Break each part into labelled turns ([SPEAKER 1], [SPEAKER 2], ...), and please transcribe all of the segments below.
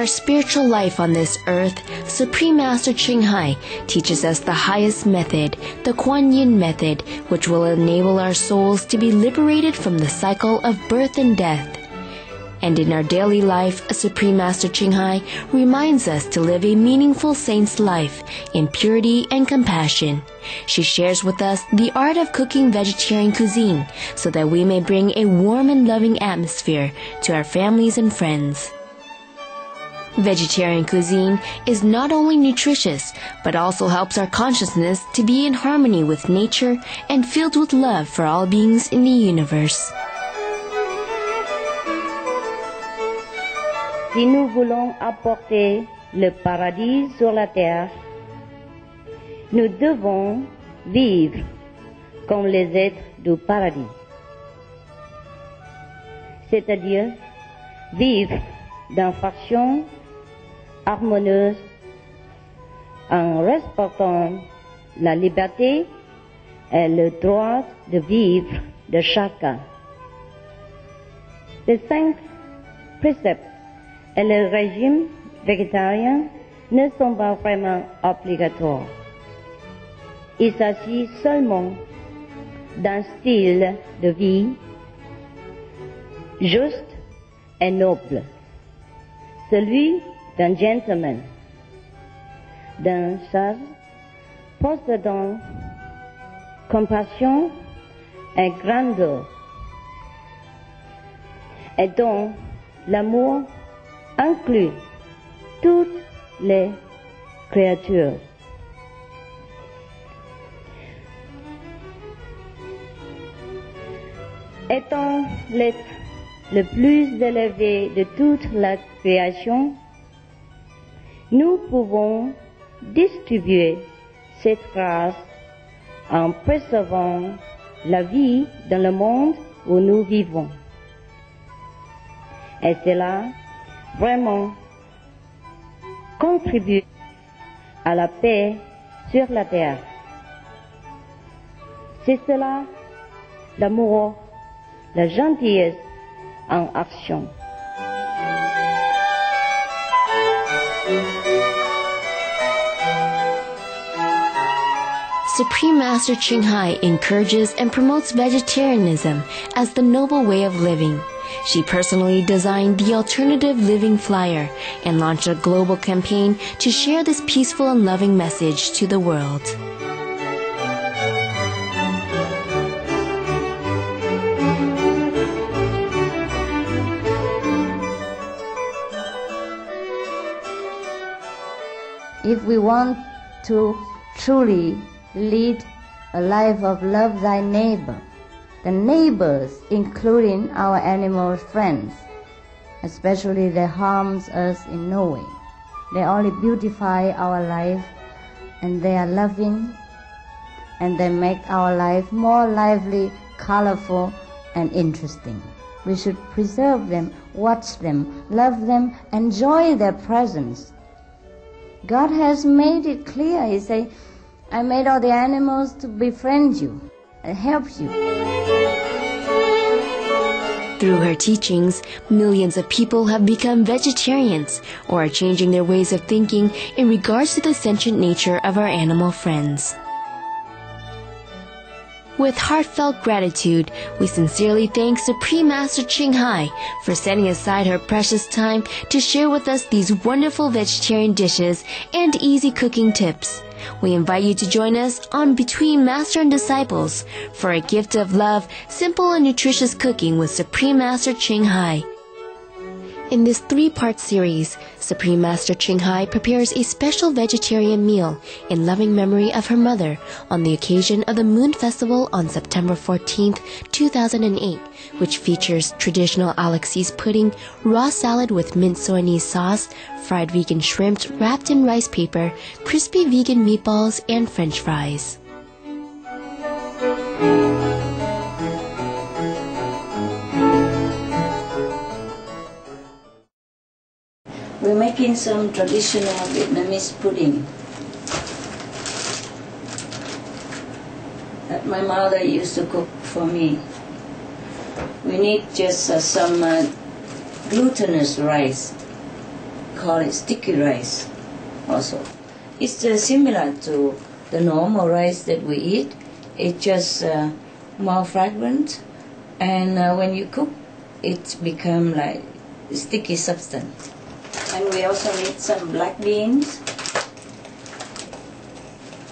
[SPEAKER 1] our spiritual life on this earth, Supreme Master Ching teaches us the highest method, the Kuan Yin method, which will enable our souls to be liberated from the cycle of birth and death. And in our daily life, Supreme Master Ching reminds us to live a meaningful saint's life in purity and compassion. She shares with us the art of cooking vegetarian cuisine so that we may bring a warm and loving atmosphere to our families and friends. Vegetarian cuisine is not only nutritious, but also helps our consciousness to be in harmony with nature and filled with love for all beings in the universe.
[SPEAKER 2] Si nous voulons apporter le paradis sur la terre, nous devons vivre comme les êtres du paradis. C'est-à-dire vivre dans façon harmonieuse en respectant la liberté et le droit de vivre de chacun. Les 5 préceptes et le régime végétarien ne sont pas vraiment obligatoires. Il s'agit seulement d'un style de vie juste et noble, celui d'un gentleman, d'un sage possédant compassion et grandeur, et dont l'amour inclut toutes les créatures. Étant l'être le plus élevé de toute la création, nous pouvons distribuer cette grâce en préservant la vie dans le monde où nous vivons. Et cela vraiment contribue à la paix sur la terre. C'est cela l'amour, la gentillesse en action.
[SPEAKER 1] Supreme Master Ching encourages and promotes vegetarianism as the noble way of living. She personally designed the Alternative Living Flyer and launched a global campaign to share this peaceful and loving message to the world.
[SPEAKER 2] If we want to truly lead a life of love thy neighbor, the neighbors, including our animal friends, especially they harms us in no way. They only beautify our life, and they are loving, and they make our life more lively, colorful, and interesting. We should preserve them, watch them, love them, enjoy their presence. God has made it clear. He said, I made all the animals to befriend you and help you.
[SPEAKER 1] Through her teachings, millions of people have become vegetarians or are changing their ways of thinking in regards to the sentient nature of our animal friends. With heartfelt gratitude, we sincerely thank Supreme Master Ching for setting aside her precious time to share with us these wonderful vegetarian dishes and easy cooking tips. We invite you to join us on Between Master and Disciples for a gift of love, simple and nutritious cooking with Supreme Master Ching In this 3-part series, Supreme Master Ching prepares a special vegetarian meal in loving memory of her mother on the occasion of the Moon Festival on September 14th, 2008, which features traditional Aulacese pudding, raw salad with mint Soyannaise sauce, fried vegan shrimp wrapped in rice paper, crispy vegan meatballs, and French fries.
[SPEAKER 3] We're making some traditional Vietnamese pudding that my mother used to cook for me. We need just some glutinous rice call it sticky rice also. It's similar to the normal rice that we eat. It's just more fragrant, and when you cook, it become like sticky substance. And we also need some black beans.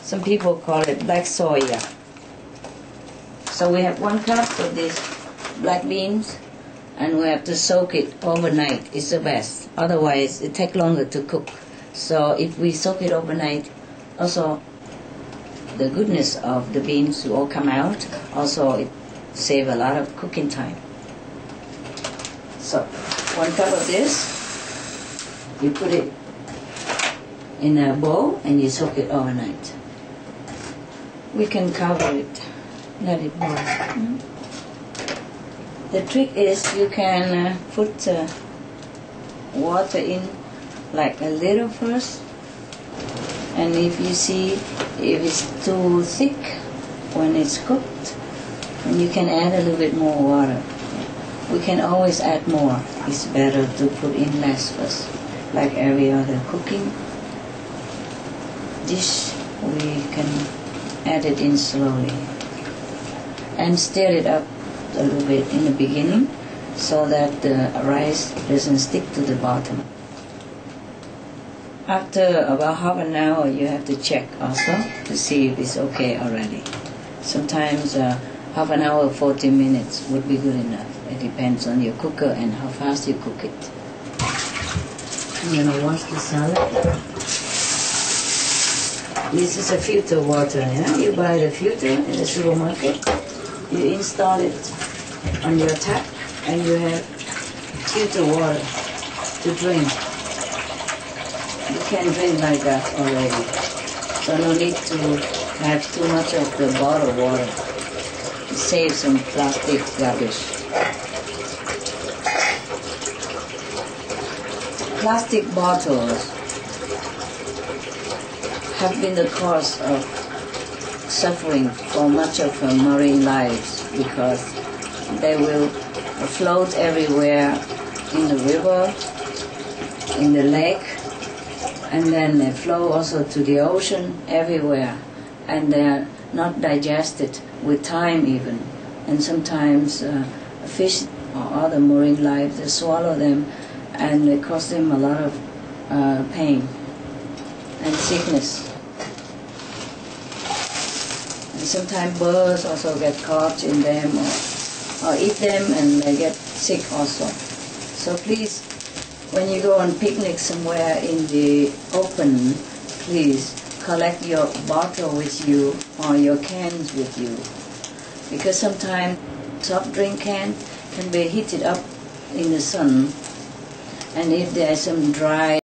[SPEAKER 3] Some people call it black soya. So we have 1 cup of these black beans, and we have to soak it overnight. It's the best. Otherwise, it takes longer to cook. So if we soak it overnight, also the goodness of the beans will all come out. Also, it saves a lot of cooking time. So 1 cup of this, you put it in a bowl and you soak it overnight. We can cover it, let it boil. The trick is you can put water in like a little first, and if you see if it's too thick when it's cooked, then you can add a little bit more water. We can always add more. It's better to put in less first. Like every other cooking dish, we can add it in slowly and stir it up a little bit in the beginning so that the rice doesn't stick to the bottom. After about half an hour, you have to check also to see if it's okay already. Sometimes half an hour, 40 minutes would be good enough. It depends on your cooker and how fast you cook it. I'm gonna wash the salad. This is a filter water, yeah? You buy the filter in the supermarket, you install it on your tap, and you have filter water to drink. You can drink like that already. So no need to have too much of the bottled water. It saves some plastic rubbish. Plastic bottles have been the cause of suffering for much of marine lives because they will float everywhere in the river, in the lake, and then they flow also to the ocean, everywhere, and they are not digested with time even. And sometimes fish or other marine life, they swallow them and they cause them a lot of pain and sickness. And sometimes birds also get caught in them or eat them and they get sick also. So please, when you go on picnic somewhere in the open, please collect your bottle with you or your cans with you. Because sometimes soft drink can be heated up in the sun. And if there's some dry